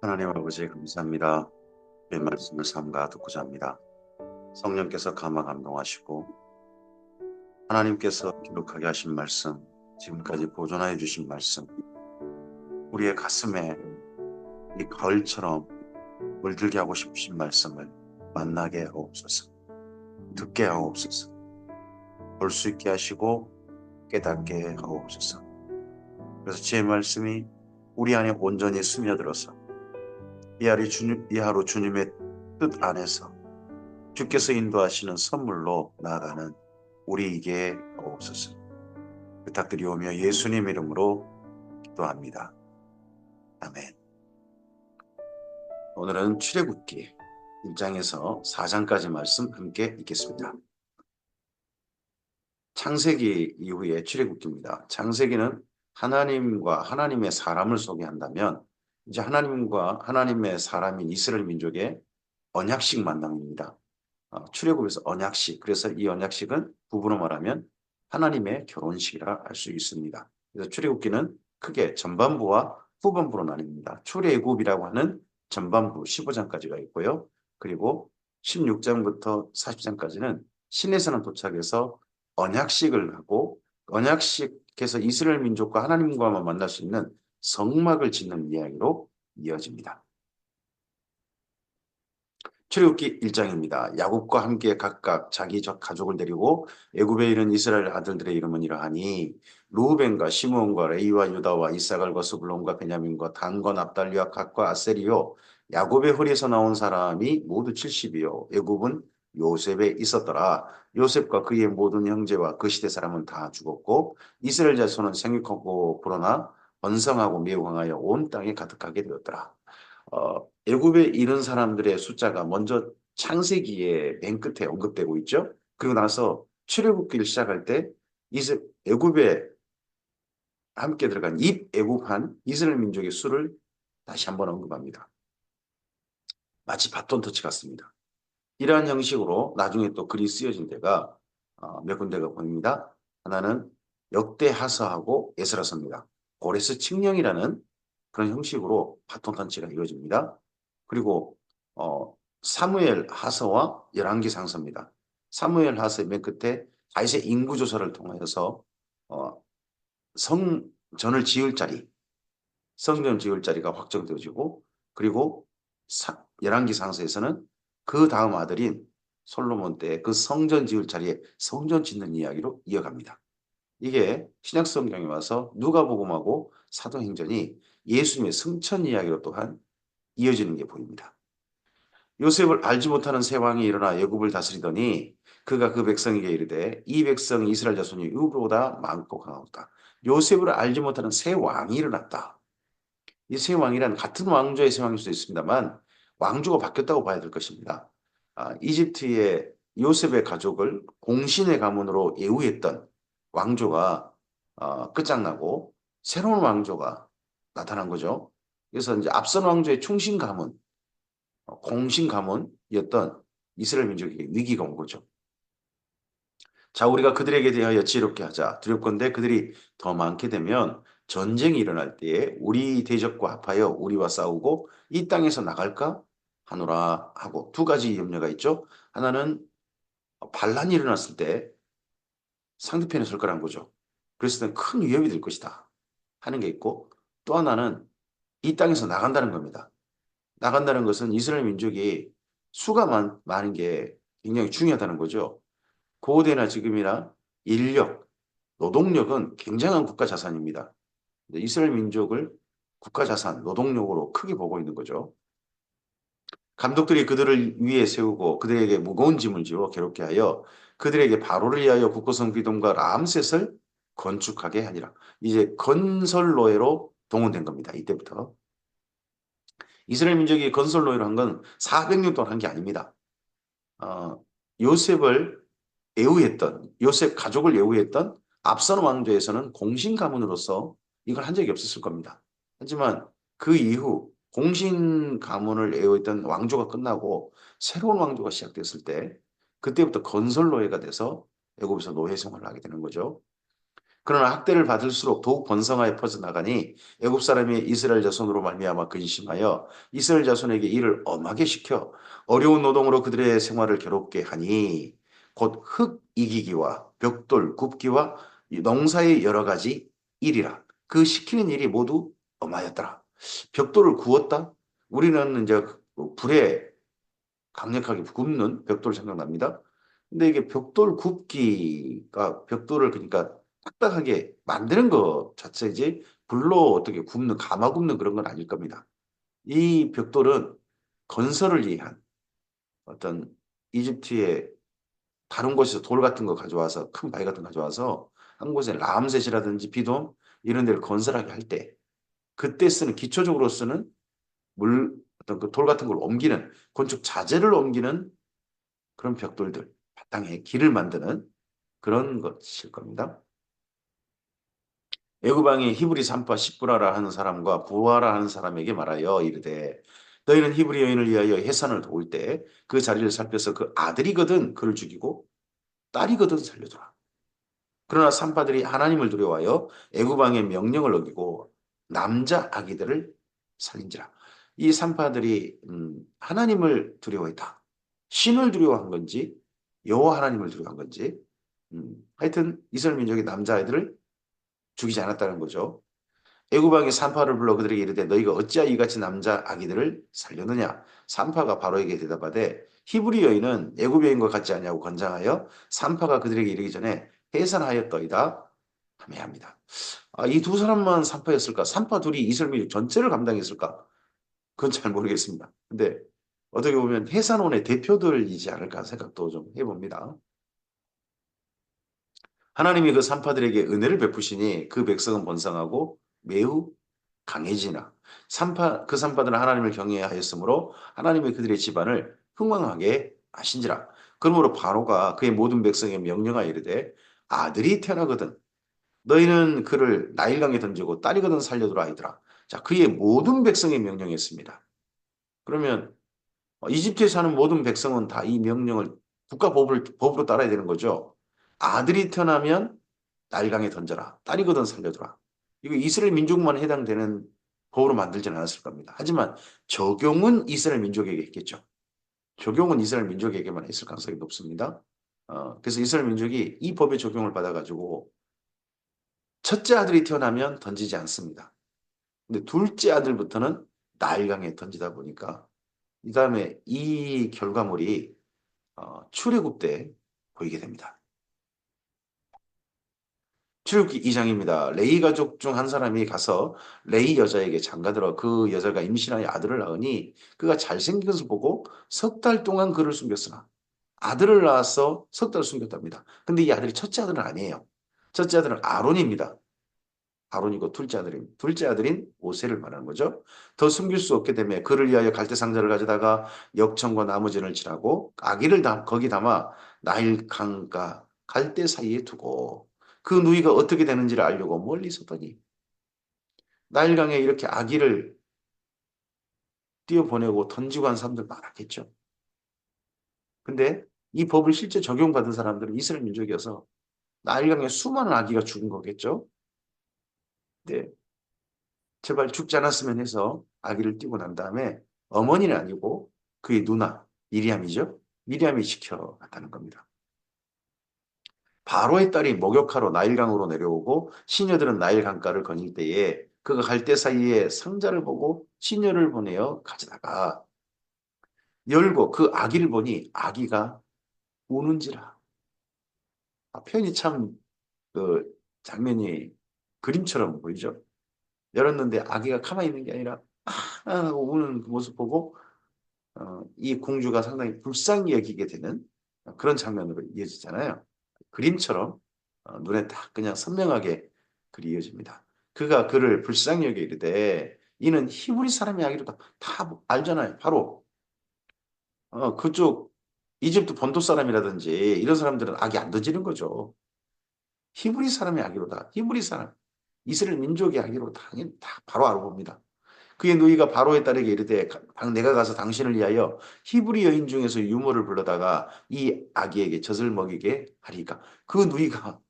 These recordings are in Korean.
하나님 아버지 감사합니다. 의 말씀을 삼가 듣고자 합니다. 성령께서 감화 감동하시고 하나님께서 기록하게 하신 말씀, 지금까지 보존하여 주신 말씀, 우리의 가슴에 이 가을처럼 물들게 하고 싶으신 말씀을 만나게 하옵소서. 듣게 하옵소서. 볼 수 있게 하시고 깨닫게 하옵소서. 그래서 제 말씀이 우리 안에 온전히 스며들어서 이 하루 주님의 뜻 안에서 주께서 인도하시는 선물로 나아가는 우리에게 하옵소서. 부탁드리오며 예수님 이름으로 기도합니다. 아멘. 오늘은 출애굽기 1장에서 4장까지 말씀 함께 읽겠습니다. 창세기 이후의 출애굽기입니다. 창세기는 하나님과 하나님의 사람을 소개한다면 이제 하나님과 하나님의 사람인 이스라엘 민족의 언약식 만남입니다. 출애굽에서 언약식, 그래서 이 언약식은 부부로 말하면 하나님의 결혼식이라 할 수 있습니다. 그래서 출애굽기는 크게 전반부와 후반부로 나뉩니다. 출애굽이라고 하는 전반부 15장까지가 있고요. 그리고 16장부터 40장까지는 시내산을 도착해서 언약식을 하고 언약식에서 이스라엘 민족과 하나님과만 만날 수 있는 성막을 짓는 이야기로 이어집니다. 출애굽기 1장입니다. 야곱과 함께 각각 자기 가족을 데리고 애굽에 이른 이스라엘 아들들의 이름은 이러하니 루벤과 시므온과 레위와 유다와 이사갈과 스불론과 베냐민과 단과 납달리와 갓과 아세리요 야곱의 허리에서 나온 사람이 모두 70이요 애굽은 요셉에 있었더라. 요셉과 그의 모든 형제와 그 시대 사람은 다 죽었고 이스라엘 자손은 생육하고 불어나 번성하고 매우 강하여 온 땅에 가득하게 되었더라. 애굽에 이른 사람들의 숫자가 먼저 창세기에 맨 끝에 언급되고 있죠. 그리고 나서 출애굽기를 시작할 때 애굽에 함께 들어간 입애굽한 이스라엘 민족의 수를 다시 한번 언급합니다. 마치 바톤 터치 같습니다. 이러한 형식으로 나중에 또 글이 쓰여진 데가 몇 군데가 보입니다. 하나는 역대하서하고 에스라서입니다. 고레스 칙령이라는 그런 형식으로 바톤 터치가 이루어집니다. 그리고 사무엘 하서와 열왕기 상서입니다. 사무엘 하서의 맨 끝에 다윗의 인구조사를 통하여서 어, 성전을 지을 자리, 성전 지을 자리가 확정되어지고 그리고 열왕기 상서에서는 그 다음 아들인 솔로몬 때 그 성전 지을 자리에 성전 짓는 이야기로 이어갑니다. 이게 신약 성경에 와서 누가복음하고 사도행전이 예수님의 승천 이야기로 또한 이어지는 게 보입니다. 요셉을 알지 못하는 새 왕이 일어나 애굽을 다스리더니 그가 그 백성에게 이르되 이 백성이 이스라엘 자손이 이보다 많고 강하다. 요셉을 알지 못하는 새 왕이 일어났다. 이 새 왕이란 같은 왕조의 새 왕일 수도 있습니다만 왕조가 바뀌었다고 봐야 될 것입니다. 이집트의 요셉의 가족을 공신의 가문으로 예우했던 왕조가 끝장나고 새로운 왕조가 나타난 거죠. 그래서 이제 앞선 왕조의 충신 가문, 공신 가문이었던 이스라엘 민족에게 위기가 온 거죠. 자, 우리가 그들에게 대하여 지혜롭게 하자. 두렵건대 그들이 더 많게 되면 전쟁이 일어날 때에 우리 대적과 합하여 우리와 싸우고 이 땅에서 나갈까 하노라 하고 두 가지 염려가 있죠. 하나는 반란이 일어났을 때 상대편에 설 거란 거죠. 그랬을 땐 큰 위협이 될 것이다 하는 게 있고 또 하나는 이 땅에서 나간다는 겁니다. 나간다는 것은 이스라엘 민족이 수가 많은 게 굉장히 중요하다는 거죠. 고대나 지금이나 인력, 노동력은 굉장한 국가 자산입니다. 이스라엘 민족을 국가 자산, 노동력으로 크게 보고 있는 거죠. 감독들이 그들을 위에 세우고 그들에게 무거운 짐을 지워 괴롭게 하여 그들에게 바로를 위하여 국고성 비돔과 람셋을 건축하게 하니라. 이제 건설 노예로 동원된 겁니다. 이때부터. 이스라엘 민족이 건설 노예로 한 건 400년 동안 한 게 아닙니다. 어, 요셉을 요셉 가족을 예우했던 앞선 왕조에서는 공신 가문으로서 이걸 한 적이 없었을 겁니다. 하지만 그 이후 공신 가문을 예우했던 왕조가 끝나고 새로운 왕조가 시작됐을 때 그때부터 건설 노예가 돼서 애굽에서 노예 생활을 하게 되는 거죠. 그러나 학대를 받을수록 더욱 번성하여 퍼져나가니 애굽 사람이 이스라엘 자손으로 말미암아 근심하여 이스라엘 자손에게 일을 엄하게 시켜 어려운 노동으로 그들의 생활을 괴롭게 하니 곧 흙 이기기와 벽돌 굽기와 농사의 여러 가지 일이라. 그 시키는 일이 모두 엄하였더라. 벽돌을 구웠다? 우리는 이제 불에 강력하게 굽는 벽돌 생각납니다. 근데 이게 벽돌 굽기가 벽돌을 그러니까 딱딱하게 만드는 것 자체지 불로 어떻게 굽는 가마 굽는 그런 건 아닐 겁니다. 이 벽돌은 건설을 위한 어떤 이집트의 다른 곳에서 돌 같은 거 가져와서 큰 바위 같은 거 가져와서 한 곳에 라암셋이라든지 비돔 이런 데를 건설하게 할 때 그때 쓰는 기초적으로 쓰는 물 어떤 그 돌 같은 걸 옮기는 건축 자재를 옮기는 그런 벽돌들 바탕에 길을 만드는 그런 것일 겁니다. 애굽왕이 히브리 산파 십부라라 하는 사람과 부하라 하는 사람에게 말하여 이르되 너희는 히브리 여인을 위하여 해산을 도울 때 그 자리를 살펴서 그 아들이거든 그를 죽이고 딸이거든 살려두라. 그러나 산파들이 하나님을 두려워하여 애굽 왕의 명령을 어기고 남자 아기들을 살린지라. 이 산파들이 하나님을 두려워했다. 신을 두려워한 건지 여호와 하나님을 두려워한 건지 하여튼 이스라엘 민족의 남자아이들을 죽이지 않았다는 거죠. 애굽 왕이 산파를 불러 그들에게 이르되 너희가 어찌하여 이같이 남자 아기들을 살렸느냐. 산파가 바로에게 대답하되 히브리 여인은 애굽 여인과 같지 아니하고 건장하여 산파가 그들에게 이르기 전에 해산하였더이다 하며 합니다. 이 두 사람만 산파였을까? 산파 둘이 이스라엘 민족 전체를 감당했을까? 그건 잘 모르겠습니다. 근데 어떻게 보면 해산원의 대표들이지 않을까 생각도 좀 해봅니다. 하나님이 그 산파들에게 은혜를 베푸시니 그 백성은 번성하고 매우 강해지나 그 산파들은 하나님을 경외하였으므로 하나님이 그들의 집안을 흥왕하게 하신지라. 그러므로 바로가 그의 모든 백성에 명령하여 이르되 아들이 태어나거든 너희는 그를 나일강에 던지고 딸이거든 살려두라 하더라. 자, 그의 모든 백성에 명령했습니다. 그러면 이집트에 사는 모든 백성은 다 이 명령을 법으로 따라야 되는 거죠. 아들이 태어나면 나일강에 던져라. 딸이거든 살려두라. 이거 이스라엘 민족만 해당되는 법으로 만들지는 않았을 겁니다. 하지만 적용은 이스라엘 민족에게 했겠죠. 적용은 이스라엘 민족에게만 했을 가능성이 높습니다. 그래서 이스라엘 민족이 이 법의 적용을 받아가지고 첫째 아들이 태어나면 던지지 않습니다. 근데 둘째 아들부터는 나일강에 던지다 보니까 이 다음에 이 결과물이 출애굽 때 보이게 됩니다. 출애굽기 2장입니다. 레위 가족 중 한 사람이 가서 레위 여자에게 장가들어 그 여자가 임신하여 아들을 낳으니 그가 잘생긴 것을 보고 석 달 동안 그를 숨겼으나 아들을 낳아서 석 달 숨겼답니다. 근데 이 아들이 첫째 아들은 아니에요. 첫째 아들은 아론입니다. 아론이고 둘째 아들인 모세를 말하는 거죠. 더 숨길 수 없게 되며 그를 위하여 갈대 상자를 가져다가 역청과 나무진을 칠하고 아기를 거기 담아 나일 강과 갈대 사이에 두고 그 누이가 어떻게 되는지를 알려고 멀리 서더니 나일강에 이렇게 아기를 띄어보내고 던지고 한 사람들 많았겠죠. 근데 이 법을 실제 적용받은 사람들은 이스라엘 민족이어서 나일강에 수많은 아기가 죽은 거겠죠. 네. 제발 죽지 않았으면 해서 아기를 띄고 난 다음에 어머니는 아니고 그의 누나 미리암이죠. 미리암이 지켜갔다는 겁니다. 바로의 딸이 목욕하러 나일강으로 내려오고 시녀들은 나일 강가를 거닐 때에 그가 갈대 사이에 상자를 보고 시녀를 보내어 가져다가 열고 그 아기를 보니 아기가 우는지라. 표현이 참 그 장면이 그림처럼 보이죠. 열었는데 아기가 가만히 있는 게 아니라 하고 우는 그 모습 보고 이 공주가 상당히 불쌍히 여기게 되는 그런 장면으로 이어지잖아요. 그림처럼 눈에 딱 그냥 선명하게 그리 이어집니다. 그가 그를 불쌍히 여겨 이르되 이는 히브리 사람의 아기로다. 다 알잖아요. 바로 그쪽 이집트 본토 사람이라든지 이런 사람들은 아기 안 던지는 거죠. 히브리 사람의 아기로다. 히브리 사람, 이스라엘 민족의 아기로 당연히 다 바로 알아봅니다. 그의 누이가 바로의 딸에게 이르되 내가 가서 당신을 위하여 히브리 여인 중에서 유모를 불러다가 이 아기에게 젖을 먹이게 하리까. 그 누이가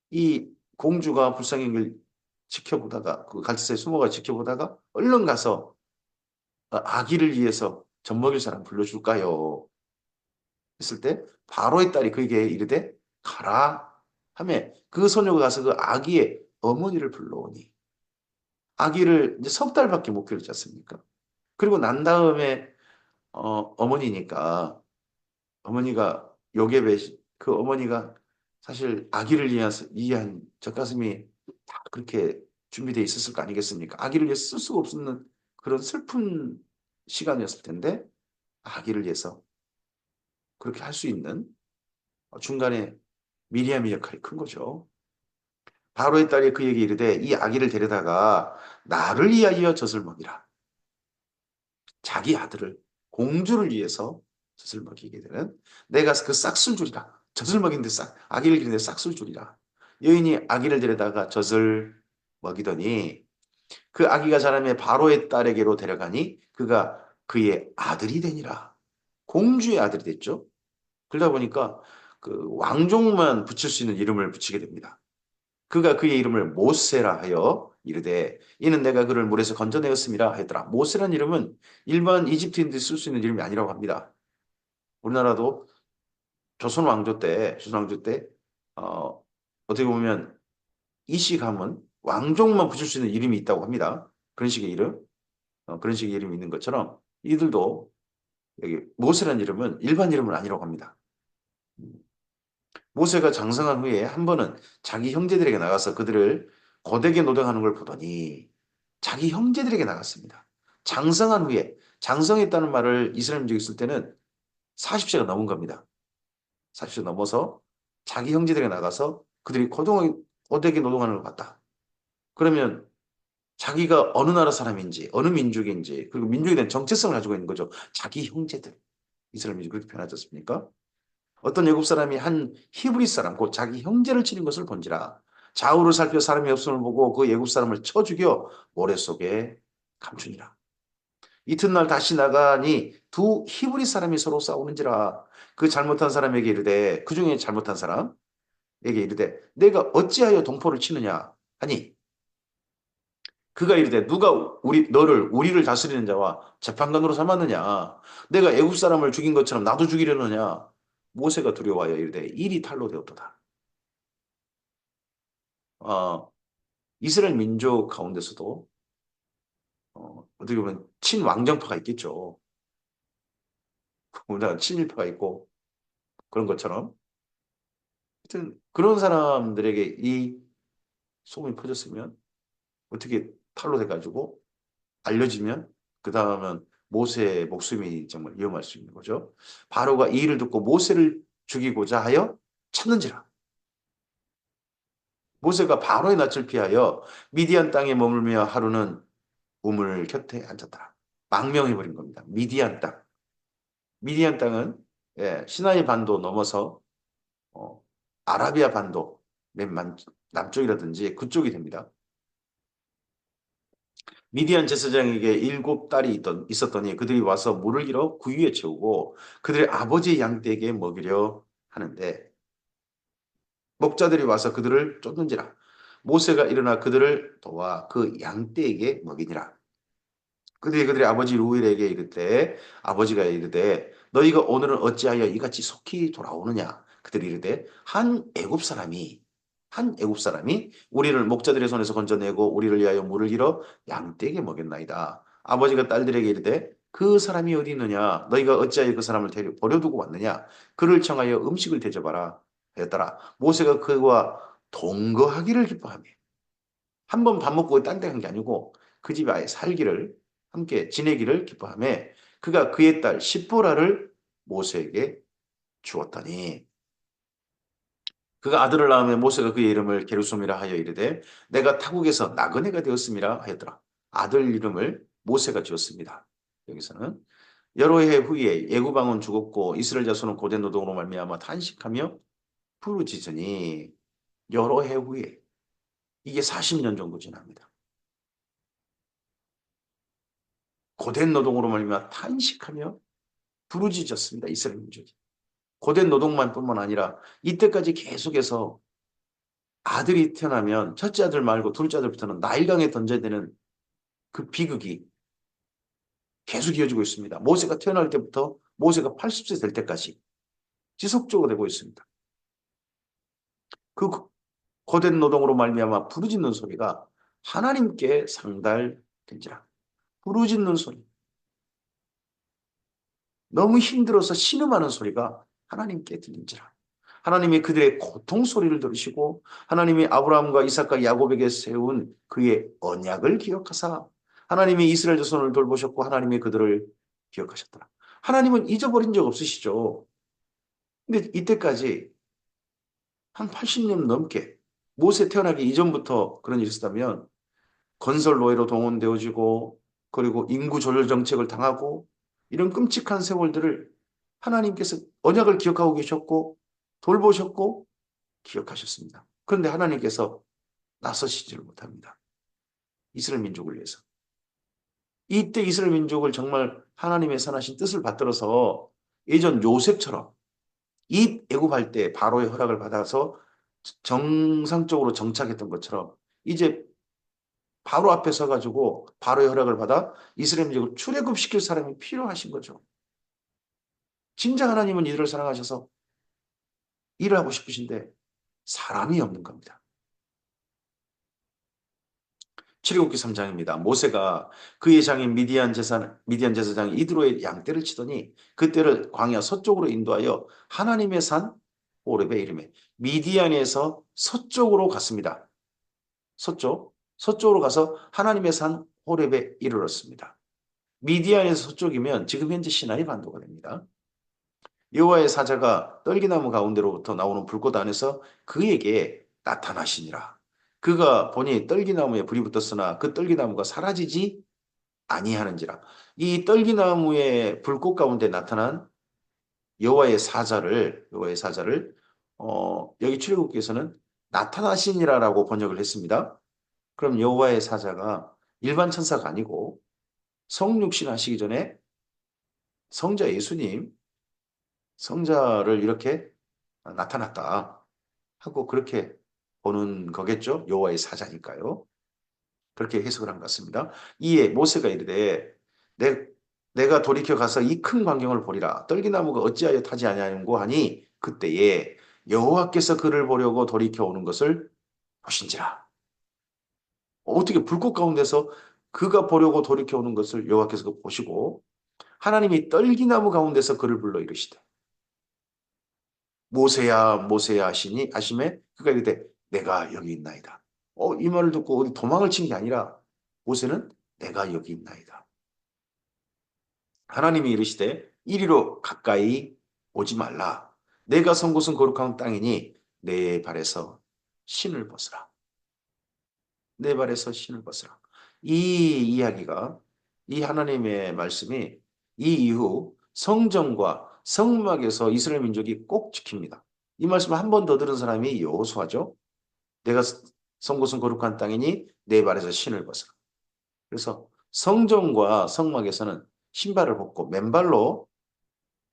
이 공주가 불쌍히 걸 지켜보다가 그 갈대사에 숨어가 지켜보다가 얼른 가서 아기를 위해서 젖 먹일 사람 불러줄까요? 했을 때 바로의 딸이 그에게 이르되 가라 하며 그 소녀가 가서 그 아기의 어머니를 불러오니 아기를 이제 석 달밖에 못 키웠지 않습니까? 그리고 난 다음에 어머니니까 어머니가 요괴배 그 어머니가 사실 아기를 위한 젖가슴이 다 그렇게 준비되어 있었을 거 아니겠습니까? 아기를 위해 쓸 수가 없는 그런 슬픈 시간이었을 텐데 아기를 위해서 그렇게 할 수 있는 중간에 미리암의 역할이 큰 거죠. 바로의 딸이 그에게 이르되 이 아기를 데려다가 나를 위하여 젖을 먹이라. 자기 아들을 공주를 위해서 젖을 먹이게 되는 내가 그 싹쓸 줄이라. 젖을 먹이는데 아기를 기르는데 싹쓸 줄이라. 여인이 아기를 데려다가 젖을 먹이더니 그 아기가 자라매 바로의 딸에게로 데려가니 그가 그의 아들이 되니라. 공주의 아들이 됐죠. 그러다 보니까 그 왕족만 붙일 수 있는 이름을 붙이게 됩니다. 그가 그의 이름을 모세라 하여 이르되 이는 내가 그를 물에서 건져내었음이라 하였더라. 모세란 이름은 일반 이집트인들이 쓸 수 있는 이름이 아니라고 합니다. 우리나라도 조선 왕조 때 어떻게 보면 이씨가문 왕족만 붙일 수 있는 이름이 있다고 합니다. 그런 식의 이름, 그런 식의 이름이 있는 것처럼 이들도 여기 모세란 이름은 일반 이름은 아니라고 합니다. 모세가 장성한 후에 한 번은 자기 형제들에게 나가서 그들을 고되게 노동하는 걸 보더니 자기 형제들에게 나갔습니다. 장성한 후에 장성했다는 말을 이스라엘 민족이 쓸 때는 40세가 넘은 겁니다. 40세 넘어서 자기 형제들에게 나가서 그들이 고되게 노동하는 걸 봤다. 그러면 자기가 어느 나라 사람인지 어느 민족인지 그리고 민족에 대한 정체성을 가지고 있는 거죠. 자기 형제들. 이스라엘 민족이 그렇게 표현하지 않습니까? 어떤 애굽 사람이 한 히브리 사람, 곧 자기 형제를 치는 것을 본지라. 좌우를 살펴 사람이 없음을 보고 그 애굽 사람을 쳐 죽여 모래 속에 감추니라. 이튿날 다시 나가니 두 히브리 사람이 서로 싸우는지라. 그 잘못한 사람에게 이르되 그 중에 잘못한 사람에게 이르되 내가 어찌하여 동포를 치느냐 하니 그가 이르되 누가 우리를 다스리는 자와 재판관으로 삼았느냐 내가 애굽 사람을 죽인 것처럼 나도 죽이려느냐 모세가 두려워하여 이르되 일이 탈로 되었도다. 어, 이스라엘 민족 가운데서도 어떻게 보면 친왕정파가 있겠죠. 우리나라 친일파가 있고 그런 것처럼 하여튼 그런 사람들에게 이 소문이 퍼졌으면 어떻게 탈로 돼가지고 알려지면 그 다음은 모세의 목숨이 정말 위험할 수 있는 거죠. 바로가 이 일을 듣고 모세를 죽이고자 하여 찾는지라. 모세가 바로의 낯을 피하여 미디안 땅에 머물며 하루는 우물 곁에 앉았다. 망명해버린 겁니다. 미디안 땅. 미디안 땅은 시나이 반도 넘어서 어, 아라비아 반도 맨 남쪽이라든지 그쪽이 됩니다. 미디안 제사장에게 7딸이 있었더니 그들이 와서 물을 길어 구유에 채우고 그들의 아버지의 양떼에게 먹이려 하는데 목자들이 와서 그들을 쫓는지라. 모세가 일어나 그들을 도와 그 양떼에게 먹이니라. 그들의 아버지 루엘에게 이르되 아버지가 이르되 너희가 오늘은 어찌하여 이같이 속히 돌아오느냐 그들이 이르되 한 애굽 사람이 우리를 목자들의 손에서 건져내고 우리를 위하여 물을 길어 양떼에게 먹였나이다. 아버지가 딸들에게 이르되 그 사람이 어디 있느냐 너희가 어찌하여 그 사람을 버려두고 왔느냐 그를 청하여 음식을 대접하라 하였더라. 모세가 그와 동거하기를 기뻐하며 한 번 밥 먹고 딴 데 간 게 아니고 그 집에 아예 살기를 함께 지내기를 기뻐하며 그가 그의 딸 십보라를 모세에게 주었더니 그가 아들을 낳으며 모세가 그의 이름을 게르솜이라 하여 이르되 내가 타국에서 나그네가 되었음이라 하였더라. 아들 이름을 모세가 지었습니다. 여기서는 여러 해 후에 애굽 왕은 죽었고 이스라엘 자손은 고된 노동으로 말미암아 탄식하며 부르짖으니 여러 해 후에 이게 40년 정도 지납니다. 고된 노동으로 말미암아 탄식하며 부르짖었습니다. 이스라엘 민족이. 고된 노동만 뿐만 아니라 이때까지 계속해서 아들이 태어나면 첫째 아들 말고 둘째 아들부터는 나일강에 던져야 되는 그 비극이 계속 이어지고 있습니다. 모세가 태어날 때부터 모세가 80세 될 때까지 지속적으로 되고 있습니다. 그 거된 노동으로 말미암아 부르짖는 소리가 하나님께 상달된지라. 부르짖는 소리. 너무 힘들어서 신음하는 소리가 하나님께 들린지라. 하나님이 그들의 고통 소리를 들으시고 하나님이 아브라함과 이삭과 야곱에게 세운 그의 언약을 기억하사 하나님이 이스라엘 자손을 돌보셨고 하나님이 그들을 기억하셨더라. 하나님은 잊어버린 적 없으시죠. 근데 이때까지 한 80년 넘게 모세 태어나기 이전부터 그런 일이 있었다면 건설 노예로 동원되어지고 그리고 인구 조절 정책을 당하고 이런 끔찍한 세월들을 하나님께서 언약을 기억하고 계셨고 돌보셨고 기억하셨습니다. 그런데 하나님께서 나서시지를 못합니다. 이스라엘 민족을 위해서. 이때 이스라엘 민족을 정말 하나님의 선하신 뜻을 받들어서 예전 요셉처럼 이 애굽할 때 바로의 허락을 받아서 정상적으로 정착했던 것처럼 이제 바로 앞에 서가지고 바로의 허락을 받아 이스라엘 민족을 출애굽시킬 사람이 필요하신 거죠. 진짜 하나님은 이들을 사랑하셔서 일을 하고 싶으신데 사람이 없는 겁니다. 출애굽기 3장입니다. 모세가 그의 장인 미디안 제사장 이드로의 양떼를 치더니 그떼를 광야 서쪽으로 인도하여 하나님의 산 호렙에 이르매 미디안에서 서쪽으로 갔습니다. 서쪽으로 가서 하나님의 산 호렙에 이르렀습니다. 미디안에서 서쪽이면 지금 현재 시나이 반도가 됩니다. 여호와의 사자가 떨기나무 가운데로부터 나오는 불꽃 안에서 그에게 나타나시니라. 그가 보니 떨기나무에 불이 붙었으나 그 떨기나무가 사라지지 아니하는지라. 이 떨기나무의 불꽃 가운데 나타난 여호와의 사자를 여기 출애굽기에서는 나타나시니라라고 번역을 했습니다. 그럼 여호와의 사자가 일반 천사가 아니고 성육신 하시기 전에 성자 예수님 성자를 이렇게 나타났다 하고 그렇게 보는 거겠죠. 여호와의 사자니까요. 그렇게 해석을 한 것 같습니다. 이에 모세가 이르되 내가 돌이켜 가서 이 큰 광경을 보리라. 떨기나무가 어찌하여 타지 아니하는고 하니 그때에 여호와께서 그를 보려고 돌이켜 오는 것을 보신지라. 어떻게 불꽃 가운데서 그가 보려고 돌이켜 오는 것을 여호와께서 보시고 하나님이 떨기나무 가운데서 그를 불러 이르시되 모세야 모세야 하시니 하심에 그가 이르되 내가 여기 있나이다. 이 말을 듣고 어디 도망을 친 게 아니라 모세는 내가 여기 있나이다. 하나님이 이르시되 이리로 가까이 오지 말라. 내가 선 곳은 거룩한 땅이니 내 발에서 신을 벗으라. 내 발에서 신을 벗으라. 이 이야기가 이 하나님의 말씀이 이 이후 성전과 성막에서 이스라엘 민족이 꼭 지킵니다. 이 말씀을 한 번 더 들은 사람이 여호수아죠. 내가 선 곳은 거룩한 땅이니 내 발에서 신을 벗으라. 그래서 성전과 성막에서는 신발을 벗고 맨발로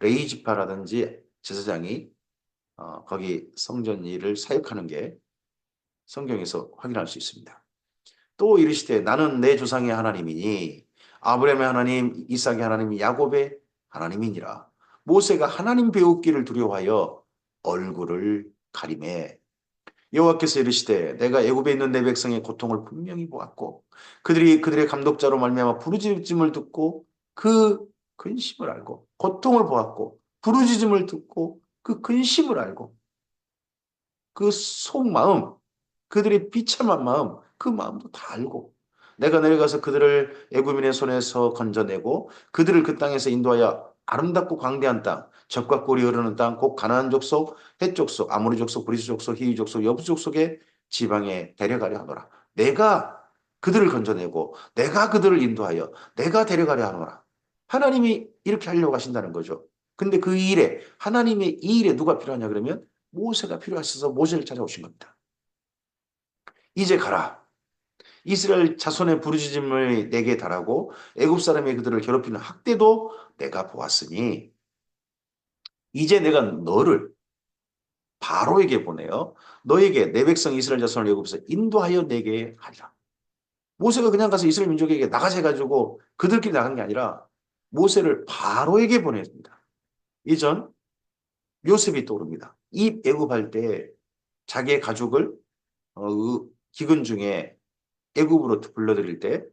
레이지파라든지 제사장이 거기 성전 일을 사역하는 게 성경에서 확인할 수 있습니다. 또 이르시되 나는 내 조상의 하나님이니 아브라함의 하나님, 이삭의 하나님, 야곱의 하나님이니라. 모세가 하나님 배우기를 두려워하여 얼굴을 가리매 여호와께서 이르시되 내가 애굽에 있는 내 백성의 고통을 분명히 보았고 그들이 그들의 감독자로 말미암아 부르짖음을 듣고 그 근심을 알고 고통을 보았고 부르짖음을 듣고 그 근심을 알고 그 속마음 그들의 비참한 마음 그 마음도 다 알고 내가 내려가서 그들을 애굽인의 손에서 건져내고 그들을 그 땅에서 인도하여 아름답고 광대한 땅 젖과 꿀이 흐르는 땅 곧 가나안 족속 헷 족속 아모리 족속 브리스 족속 히위 족속 여부 족속의 지방에 데려가려 하노라. 내가 그들을 건져내고 내가 그들을 인도하여 내가 데려가려 하노라. 하나님이 이렇게 하려고 하신다는 거죠. 근데 그 일에 하나님의 이 일에 누가 필요하냐 그러면 모세가 필요하셔서 모세를 찾아오신 겁니다. 이제 가라. 이스라엘 자손의 부르짖음을 내게 달하고 애굽 사람이 그들을 괴롭히는 학대도 내가 보았으니 이제 내가 너를 바로에게 보내어 너에게 내 백성 이스라엘 자손을 애굽에서 인도하여 내게 하리라. 모세가 그냥 가서 이스라엘 민족에게 나가자 해가지고 그들끼리 나간 게 아니라 모세를 바로에게 보냈습니다. 이전 요셉이 떠오릅니다. 이 애굽할 때 자기의 가족을 기근 중에 애굽으로 불러들일 때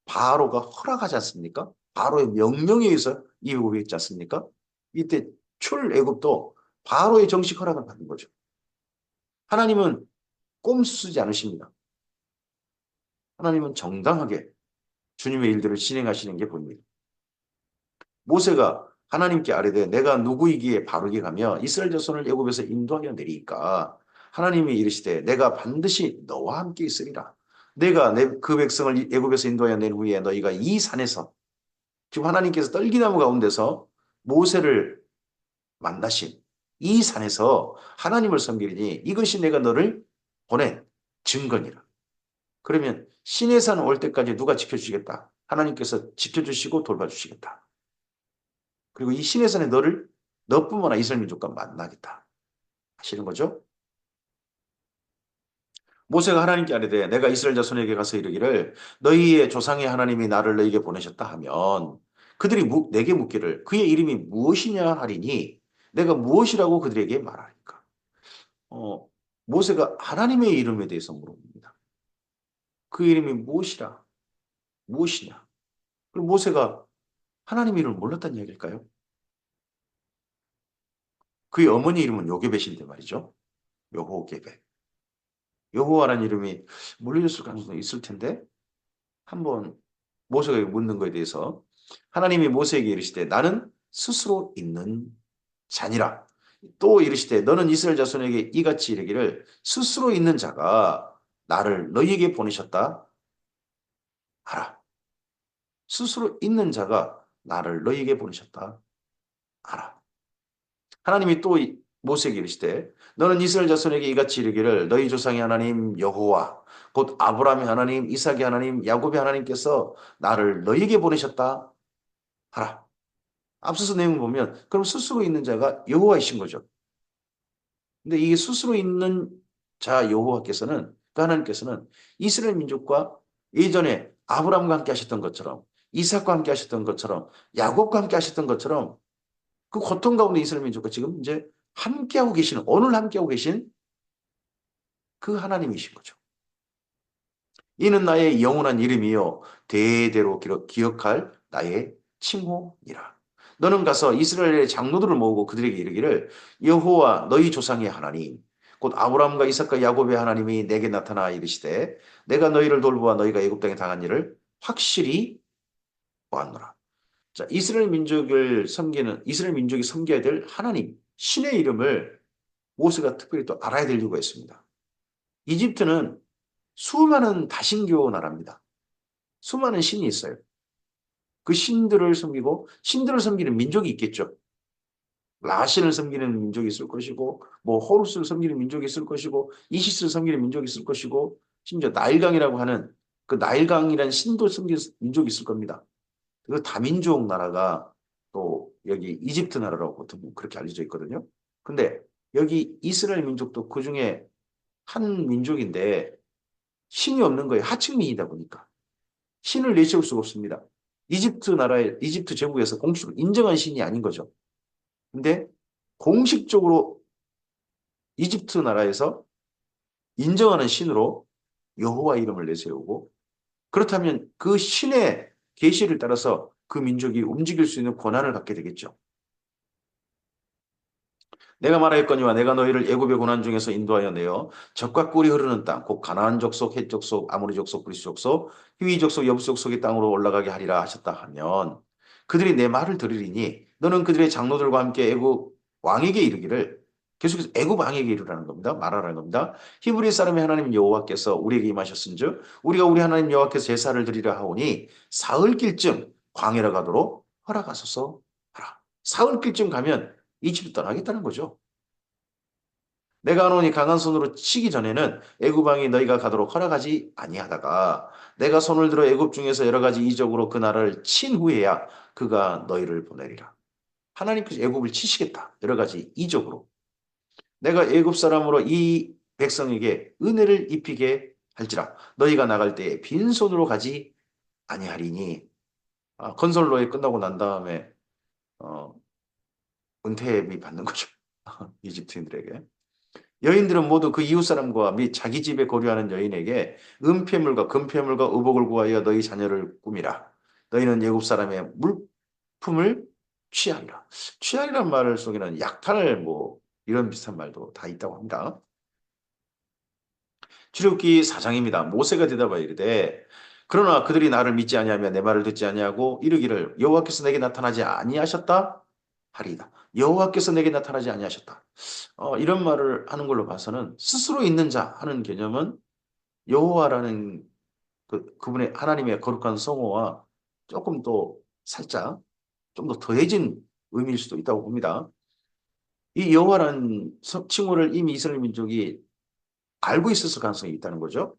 바로가 허락하지 않습니까? 바로의 명령에 의해서 이 애굽이 있지 않습니까? 이때 출애굽도 바로의 정식 허락을 받는 거죠. 하나님은 꼼수 쓰지 않으십니다. 하나님은 정당하게 주님의 일들을 진행하시는 게 보입니다. 모세가 하나님께 아뢰되 내가 누구이기에 바로게 가며 이스라엘 자손을 애굽에서 인도하여 내리까 하나님이 이르시되 내가 반드시 너와 함께 있으리라. 내가 그 백성을 애굽에서 인도하여 낸 후에 너희가 이 산에서 지금 하나님께서 떨기나무 가운데서 모세를 만나신 이 산에서 하나님을 섬기리니 이것이 내가 너를 보낸 증거니라. 그러면 신의 산 올 때까지 누가 지켜주시겠다? 하나님께서 지켜주시고 돌봐주시겠다. 그리고 이 신의 산에 너뿐만 아니라 이스라엘 민족과 만나겠다 하시는 거죠. 모세가 하나님께 아뢰되 내가 이스라엘 자손에게 가서 이르기를 너희의 조상의 하나님이 나를 너희에게 보내셨다 하면 그들이 내게 묻기를 그의 이름이 무엇이냐 하리니 내가 무엇이라고 그들에게 말하리까. 모세가 하나님의 이름에 대해서 물어봅니다. 그 이름이 무엇이라? 무엇이냐? 그럼 모세가 하나님의 이름을 몰랐다는 이야기일까요? 그의 어머니 이름은 요게벳인데 말이죠. 여호게벳. 여호와라는 이름이 물려졌을 가능성이 있을 텐데 한번 모세가 묻는 것에 대해서 하나님이 모세에게 이르시되 나는 스스로 있는 자니라. 또 이르시되 너는 이스라엘 자손에게 이같이 이르기를 스스로 있는 자가 나를 너희에게 보내셨다 하라. 스스로 있는 자가 나를 너희에게 보내셨다 하라. 하나님이 또 모세에게 이르시되 너는 이스라엘 자손에게 이같이 이르기를 너희 조상의 하나님 여호와 곧 아브라함의 하나님 이삭의 하나님 야곱의 하나님께서 나를 너희에게 보내셨다 하라. 앞서서 내용을 보면 그럼 스스로 있는 자가 여호와이신 거죠. 근데 이 스스로 있는 자 여호와께서는 그 하나님께서는 이스라엘 민족과 예전에 아브라함과 함께 하셨던 것처럼 이삭과 함께 하셨던 것처럼 야곱과 함께 하셨던 것처럼 그 고통 가운데 이스라엘 민족과 지금 이제 함께하고 계시는 오늘 함께하고 계신 그 하나님이신 거죠. 이는 나의 영원한 이름이요 대대로 기억할 나의 칭호니라. 너는 가서 이스라엘의 장로들을 모으고 그들에게 이르기를 여호와 너희 조상의 하나님 곧 아브라함과 이삭과 야곱의 하나님이 내게 나타나 이르시되 내가 너희를 돌보아 너희가 애굽 땅에 당한 일을 확실히 보았노라. 자, 이스라엘 민족이 섬겨야 될 하나님 신의 이름을 모세가 특별히 또 알아야 될 이유가 있습니다. 이집트는 수많은 다신교 나라입니다. 수많은 신이 있어요. 그 신들을 섬기고 신들을 섬기는 민족이 있겠죠. 라신을 섬기는 민족이 있을 것이고 뭐 호루스를 섬기는 민족이 있을 것이고 이시스를 섬기는 민족이 있을 것이고 심지어 나일강이라고 하는 그 나일강이라는 신도 섬기는 민족이 있을 겁니다. 그 다민족 나라가 또 여기 이집트 나라라고 보통 그렇게 알려져 있거든요. 근데 여기 이스라엘 민족도 그 중에 한 민족인데 신이 없는 거예요. 하층민이다 보니까. 신을 내세울 수가 없습니다. 이집트 제국에서 공식으로 인정한 신이 아닌 거죠. 근데 공식적으로 이집트 나라에서 인정하는 신으로 여호와 이름을 내세우고 그렇다면 그 신의 계시를 따라서 그 민족이 움직일 수 있는 권한을 갖게 되겠죠. 내가 말하였거니와 내가 너희를 애굽의 고난 중에서 인도하여 내어 젖과 꿀이 흐르는 땅 곧 가나안 족속 헷 족속 아모리 족속 브리스 족속 히위 족속 여부 족속의 땅으로 올라가게 하리라 하셨다 하면 그들이 내 말을 들으리니 너는 그들의 장로들과 함께 애굽 왕에게 이르기를 계속해서 애굽 왕에게 이르라는 겁니다. 말하라는 겁니다. 히브리 사람의 하나님 여호와께서 우리에게 임하셨은즉 우리가 우리 하나님 여호와께서 제사를 드리라 하오니 사흘길쯤 광야로 가도록 허락하소서 하라. 사흘길쯤 가면 이집트 떠나겠다는 거죠. 내가 하노니 강한 손으로 치기 전에는 애굽 왕이 너희가 가도록 허락하지 아니하다가 내가 손을 들어 애굽 중에서 여러 가지 이적으로 그 나라를 친 후에야 그가 너희를 보내리라. 하나님께서 애굽을 치시겠다. 여러 가지 이적으로. 내가 애굽 사람으로 이 백성에게 은혜를 입히게 할지라. 너희가 나갈 때에 빈손으로 가지 아니하리니. 건설로에 끝나고 난 다음에 어, 은퇴비 받는 거죠. 이집트인들에게. 여인들은 모두 그 이웃 사람과 및 자기 집에 거류하는 여인에게 은폐물과 금폐물과 의복을 구하여 너희 자녀를 꾸미라. 너희는 애굽 사람의 물품을 취하리라. 취하리란 말 속에는 약탈 뭐 이런 비슷한 말도 다 있다고 합니다. 출애굽기 4장입니다. 모세가 대답하여 이르되 그러나 그들이 나를 믿지 아니하며 내 말을 듣지 아니하고 이르기를 여호와께서 내게 나타나지 아니하셨다 하리이다. 여호와께서 내게 나타나지 아니하셨다. 이런 말을 하는 걸로 봐서는 스스로 있는 자 하는 개념은 여호와라는 그분의 하나님의 거룩한 성호와 조금 더 살짝 좀 더 더해진 의미일 수도 있다고 봅니다. 이 여호와라는 칭호를 이미 이스라엘 민족이 알고 있었을 가능성이 있다는 거죠.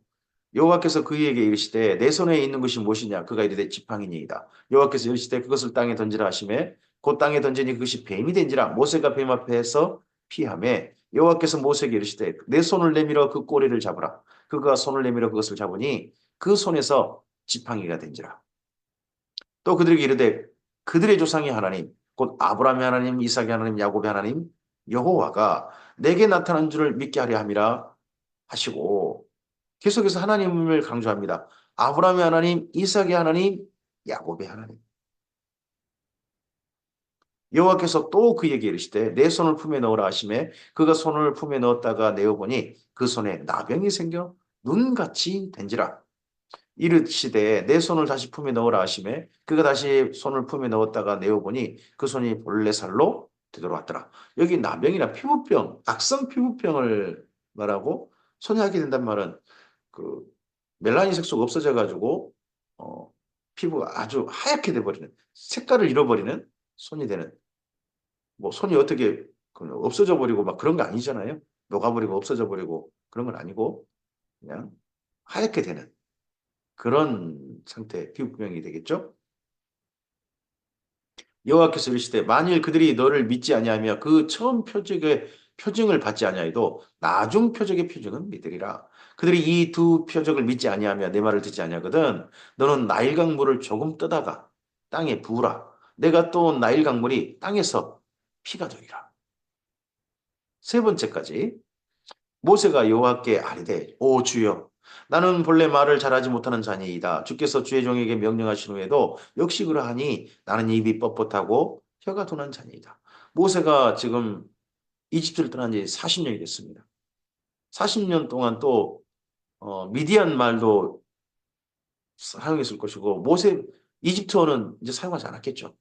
여호와께서 그에게 이르시되 내 손에 있는 것이 무엇이냐 그가 이르되 지팡이니이다. 여호와께서 이르시되 그것을 땅에 던지라 하시매 곧 땅에 던지니 그것이 뱀이 된지라 모세가 뱀 앞에서 피하매 여호와께서 모세에게 이르시되 내 손을 내밀어 그 꼬리를 잡으라. 그가 손을 내밀어 그것을 잡으니 그 손에서 지팡이가 된지라. 또 그들에게 이르되 그들의 조상의 하나님 곧 아브라함의 하나님 이삭의 하나님 야곱의 하나님 여호와가 내게 나타난 줄을 믿게 하려 함이라 하시고 계속해서 하나님을 강조합니다. 아브라함의 하나님, 이삭의 하나님, 야곱의 하나님. 여호와께서 또 그에게 이르시되 내 손을 품에 넣으라 하시매 그가 손을 품에 넣었다가 내어보니 그 손에 나병이 생겨 눈같이 된지라. 이르시되 내 손을 다시 품에 넣으라 하시매 그가 다시 손을 품에 넣었다가 내어보니 그 손이 본래 살로 되돌아왔더라. 여기 나병이나 피부병, 악성 피부병을 말하고 손이 하게 된단 말은 그 멜라닌 색소가 없어져 가지고 어, 피부가 아주 하얗게 돼버리는 색깔을 잃어버리는 손이 되는 뭐 손이 어떻게 없어져 버리고 막 그런 거 아니잖아요. 녹아버리고 없어져 버리고 그런 건 아니고 그냥 하얗게 되는 그런 상태 피부병이 되겠죠. 여호와께서 이르시되 만일 그들이 너를 믿지 아니하며 그 처음 표적의 표징을 받지 아니하여도 나중 표적의 표징은 믿으리라. 그들이 이 두 표적을 믿지 아니하며 내 말을 듣지 아니하거든 너는 나일 강물을 조금 떠다가 땅에 부으라. 내가 또 나일 강물이 땅에서 피가 되리라. 세 번째까지 모세가 여호와께 아뢰되 오 주여 나는 본래 말을 잘하지 못하는 자니이다. 주께서 주의 종에게 명령하신 후에도 역시 그러하니 나는 입이 뻣뻣하고 혀가 둔한 자니이다. 모세가 지금 이집트를 떠난 지 40년이 됐습니다. 40년 동안 또 미디안 말도 사용했을 것이고 모세 이집트어는 이제 사용하지 않았겠죠.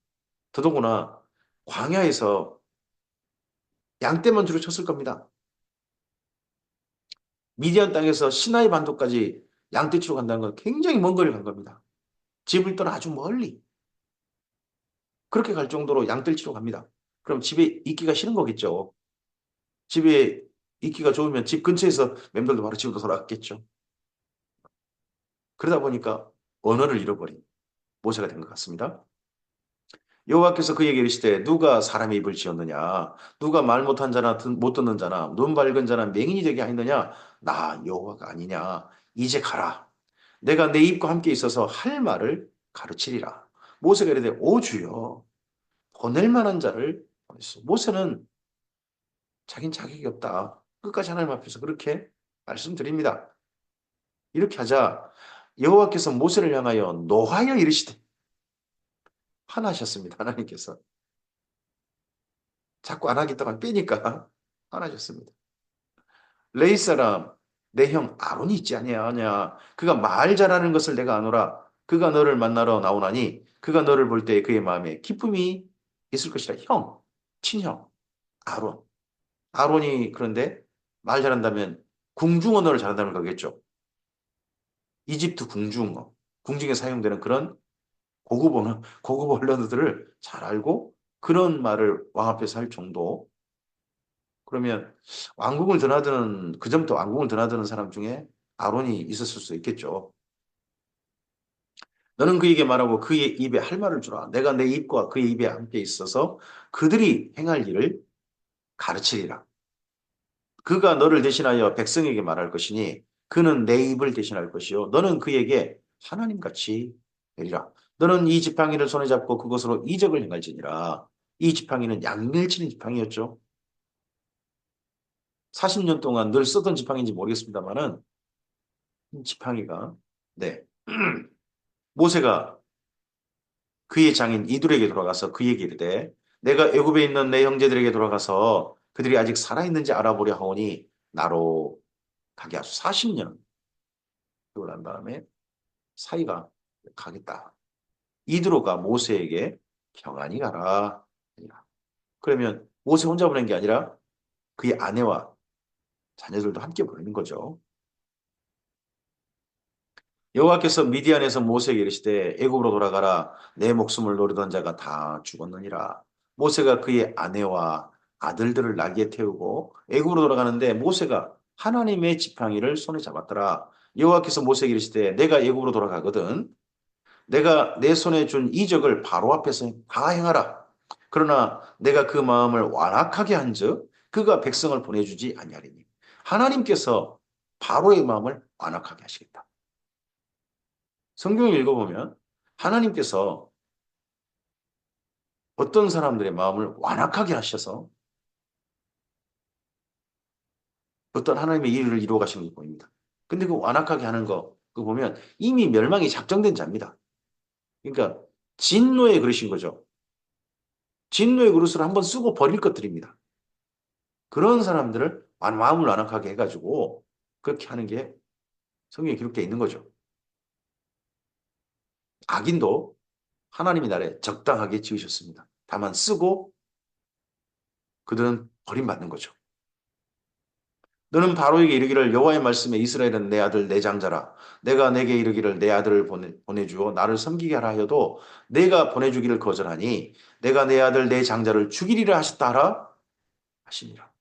더더구나 광야에서 양떼만 주로 쳤을 겁니다. 미디안 땅에서 시나이 반도까지 양떼치러 간다는 건 굉장히 먼 거리를 간 겁니다. 집을 떠나 아주 멀리 그렇게 갈 정도로 양떼를 치러 갑니다. 그럼 집에 있기가 싫은 거겠죠. 집에 있기가 좋으면 집 근처에서 맴돌도 바로 집으로 돌아갔겠죠. 그러다 보니까 언어를 잃어버린 모세가 된 것 같습니다. 여호와께서 그에게 이르시되 누가 사람의 입을 지었느냐 누가 말 못한 자나 못 듣는 자나 눈 밝은 자나 맹인이 되게 하였느냐 나 여호와가 아니냐 이제 가라 내가 내 입과 함께 있어서 할 말을 가르치리라 모세가 이르되 오 주여 보낼 만한 자를 보냈어 모세는 자긴 자격이 없다 끝까지 하나님 앞에서 그렇게 말씀드립니다 이렇게 하자 여호와께서 모세를 향하여 노하여 이르시되 화나셨습니다 하나님께서 자꾸 안 하겠다고 빼니까 화나셨습니다. 레이 사람 내 형 아론이 있지 아니하냐. 그가 말 잘하는 것을 내가 아노라. 그가 너를 만나러 나오나니 그가 너를 볼 때 그의 마음에 기쁨이 있을 것이라. 형, 친형, 아론. 아론이 그런데 말 잘한다면 궁중 언어를 잘한다는 거겠죠. 이집트 궁중어. 궁중에 사용되는 그런 고급 언어들을 잘 알고 그런 말을 왕 앞에서 할 정도 그러면 왕궁을 드나드는 그전부터 왕궁을 드나드는 사람 중에 아론이 있었을 수 있겠죠. 너는 그에게 말하고 그의 입에 할 말을 주라. 내가 내 입과 그의 입에 함께 있어서 그들이 행할 일을 가르치리라. 그가 너를 대신하여 백성에게 말할 것이니 그는 내 입을 대신할 것이요 너는 그에게 하나님같이 되리라. 너는 이 지팡이를 손에 잡고 그것으로 이적을 행할지니라. 이 지팡이는 양멸치는 지팡이였죠. 40년 동안 늘 쓰던 지팡이인지 모르겠습니다만은 지팡이가 네. 모세가 그의 장인 이둘에게 돌아가서 그에게 이르되 내가 애굽에 있는 내 형제들에게 돌아가서 그들이 아직 살아있는지 알아보려 하오니 나로 가게 하소. 40년 그러고 난 다음에 사이가 가겠다. 이드로가 모세에게 평안히 가라. 그러면 모세 혼자 보낸 게 아니라 그의 아내와 자녀들도 함께 보내는 거죠. 여호와께서 미디안에서 모세에게 이르시되 애굽으로 돌아가라 내 목숨을 노리던 자가 다 죽었느니라. 모세가 그의 아내와 아들들을 날개에 태우고 애굽으로 돌아가는데 모세가 하나님의 지팡이를 손에 잡았더라. 여호와께서 모세에게 이르시되 내가 애굽으로 돌아가거든 내가 내 손에 준 이적을 바로 앞에서 다 행하라. 그러나 내가 그 마음을 완악하게 한즉 그가 백성을 보내주지 아니하리니 하나님께서 바로의 마음을 완악하게 하시겠다. 성경을 읽어보면 하나님께서 어떤 사람들의 마음을 완악하게 하셔서 어떤 하나님의 일을 이루어 가시는 게 보입니다. 근데 그 완악하게 하는 거, 그거 보면 이미 멸망이 작정된 자입니다. 그러니까 진노의 그릇인 거죠. 진노의 그릇을 한번 쓰고 버릴 것들입니다. 그런 사람들을 마음을 완악하게 해가지고 그렇게 하는 게 성경에 기록되어 있는 거죠. 악인도 하나님이 나라에 적당하게 지으셨습니다. 다만 쓰고 그들은 버림받는 거죠. 너는 바로에게 이르기를 여호와의 말씀에 이스라엘은 내 아들 내 장자라. 내가 내게 이르기를 내 아들을 보내주어 나를 섬기게 하라 하여도 내가 보내주기를 거절하니 내가 내 아들 내 장자를 죽이리라 하셨다 하라 하시니라.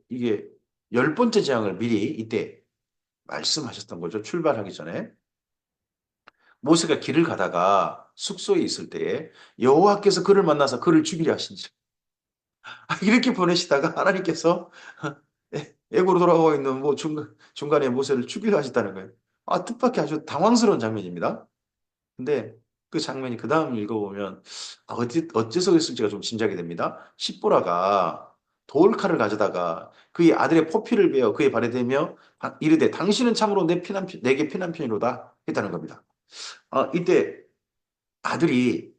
이게 열 번째 재앙을 미리 이때 말씀하셨던 거죠. 출발하기 전에. 모세가 길을 가다가 숙소에 있을 때에 여호와께서 그를 만나서 그를 죽이려 하신지 이렇게 보내시다가 하나님께서 애고로 돌아가고 있는 뭐 중간에 모세를 죽이려 하셨다는 거예요. 뜻밖의 아주 당황스러운 장면입니다. 근데 그 장면이 그 다음 읽어보면 어째서 그랬을지가 좀 짐작이 됩니다. 십보라가 돌칼을 가져다가 그의 아들의 포피를 베어 그의 발에 대며 이르되 당신은 참으로 내게 피난편이로다 했다는 겁니다. 이때 아들이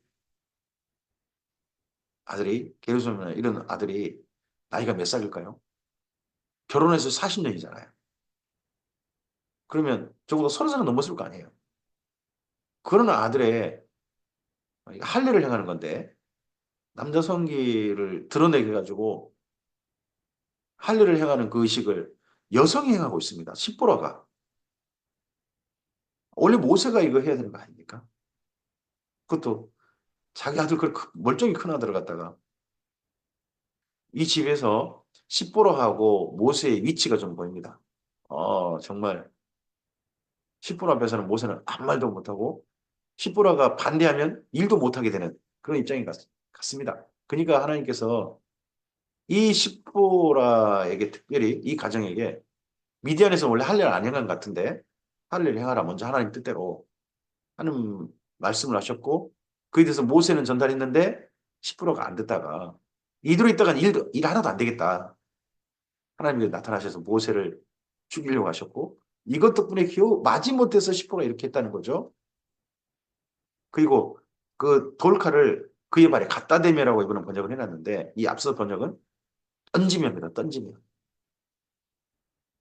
게르솜이나 이런 아들이 나이가 몇 살일까요? 결혼해서 40년이잖아요. 그러면 적어도 30살은 넘었을 거 아니에요. 그런 아들의 할례를 행하는 건데 남자 성기를 드러내게 해가지고 할례를 행하는 그 의식을 여성이 행하고 있습니다. 십보라가. 원래 모세가 이거 해야 되는 거 아닙니까? 그것도 자기 아들 그 멀쩡히 큰 아들을 갖다가 이 집에서 십보라하고 모세의 위치가 좀 보입니다. 정말 십보라 앞에서는 모세는 아무 말도 못하고 십보라가 반대하면 일도 못하게 되는 그런 입장인 것 같습니다. 그러니까 하나님께서 이 십보라에게 특별히 이 가정에게 미디안에서 원래 할례를 안 행한 것 같은데 할례를 행하라 먼저 하나님 뜻대로 하는 말씀을 하셨고 그에 대해서 모세는 전달했는데 십보라가 안 듣다가 이대로 있다간 일 하나도 안 되겠다. 하나님이 나타나셔서 모세를 죽이려고 하셨고 이것 덕분에 겨우 마지못해서 십보라 이렇게 했다는 거죠. 그리고 그 돌칼을 그의 발에 갖다 대며라고 이번에 번역을 해놨는데 이 앞서 번역은 던지며입니다. 던지며.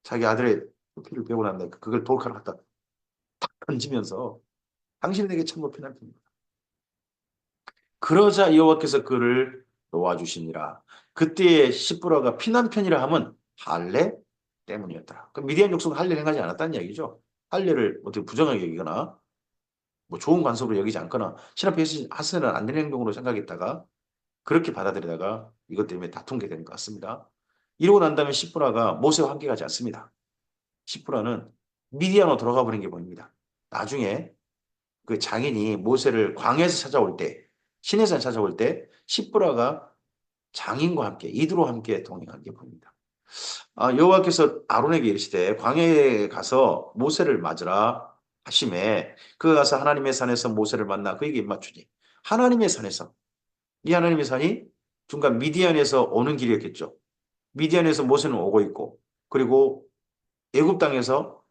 자기 아들의 피를 베고 난 다음에 그걸 돌칼을 갖다 탁 던지면서 당신이 내게 참고 피난입니다. 그러자 여호와께서 그를 놓아주시니라. 그때의 십부라가 피난편이라 함은 할례 때문이었더라. 그 미디안 족속은 할례를 행하지 않았다는 얘기죠. 할례를 어떻게 부정하게 여기거나 뭐 좋은 관습으로 여기지 않거나 신앞에 하서는 안 되는 행동으로 생각했다가 그렇게 받아들이다가 이것 때문에 다툰게 되는 것 같습니다. 이러고 난 다음에 십부라가 모세와 함께 가지 않습니다. 십부라는 미디안으로 돌아가 버린 게 보입니다. 나중에 그 장인이 모세를 광야에서 찾아올 때, 시내산 찾아올 때 십부라가 장인과 함께 이두로 함께 동행한 게 보입니다. 여호와께서 아론에게 이르시되 광야에 가서 모세를 맞으라 하심에 그가 가서 하나님의 산에서 모세를 만나 그에게 입맞추니 하나님의 산에서 이 하나님의 산이 중간 미디안에서 오는 길이었겠죠. 미디안에서 모세는 오고 있고 그리고 애굽 땅에서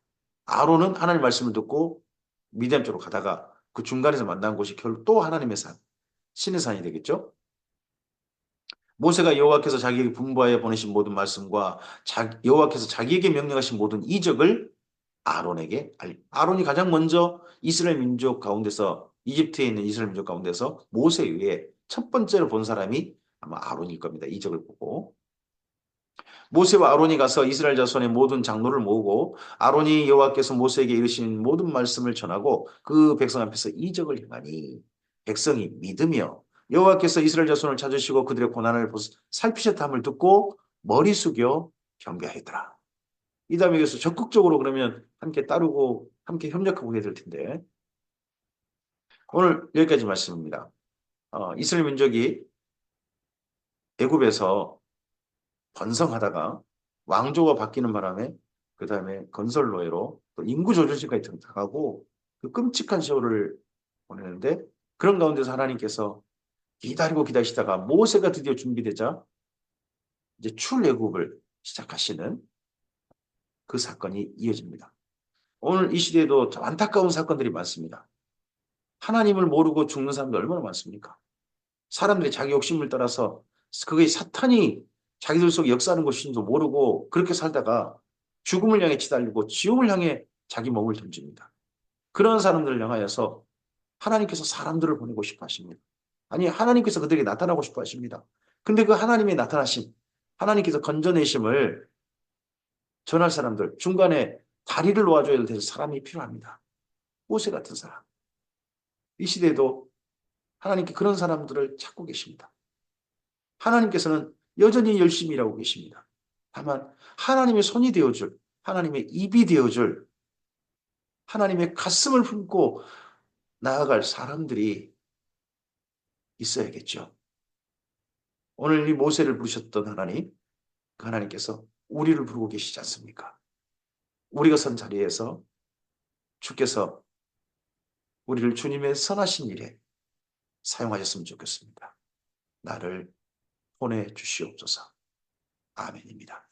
아론은 하나님 말씀을 듣고 미디안 쪽으로 가다가 그 중간에서 만난 곳이 결국 또 하나님의 산, 신의 산이 되겠죠. 모세가 여호와께서 자기에게 분부하여 보내신 모든 말씀과 여호와께서 자기에게 명령하신 모든 이적을 아론에게 아론이 가장 먼저 이스라엘 민족 가운데서 이집트에 있는 이스라엘 민족 가운데서 모세에 의해 첫 번째로 본 사람이 아마 아론일 겁니다. 이적을 보고 모세와 아론이 가서 이스라엘 자손의 모든 장로를 모으고 아론이 여호와께서 모세에게 이르신 모든 말씀을 전하고 그 백성 앞에서 이적을 행하니 백성이 믿으며 여호와께서 이스라엘 자손을 찾으시고 그들의 고난을 살피셨다함을 듣고 머리 숙여 경배하였더라. 이 다음에 여기서 적극적으로 그러면 함께 따르고 함께 협력하고 해야 될 텐데 오늘 여기까지 말씀입니다. 이스라엘 민족이 애굽에서 번성하다가 왕조가 바뀌는 바람에 그 다음에 건설 노예로 또 인구 조절시까지 등장하고 그 끔찍한 세월을 보내는데 그런 가운데서 하나님께서 기다리고 기다리시다가 모세가 드디어 준비되자 이제 출애굽을 시작하시는 그 사건이 이어집니다. 오늘 이 시대에도 참 안타까운 사건들이 많습니다. 하나님을 모르고 죽는 사람들 얼마나 많습니까? 사람들이 자기 욕심을 따라서 그게 사탄이 자기들 속에 역사하는 것인지도 모르고 그렇게 살다가 죽음을 향해 치달리고 지옥을 향해 자기 몸을 던집니다. 그런 사람들을 향하여서 하나님께서 사람들을 보내고 싶어 하십니다. 아니, 하나님께서 그들에게 나타나고 싶어 하십니다. 근데 그 하나님의 나타나심, 하나님께서 건져내심을 전할 사람들, 중간에 다리를 놓아줘야 될 사람이 필요합니다. 모세 같은 사람. 이 시대에도 하나님께 그런 사람들을 찾고 계십니다. 하나님께서는 여전히 열심히 일하고 계십니다. 다만 하나님의 손이 되어줄, 하나님의 입이 되어줄, 하나님의 가슴을 품고 나아갈 사람들이 있어야겠죠. 오늘 이 모세를 부르셨던 하나님, 그 하나님께서 우리를 부르고 계시지 않습니까? 우리가 선 자리에서 주께서 우리를 주님의 선하신 일에 사용하셨으면 좋겠습니다. 나를 보내주시옵소서. 아멘입니다.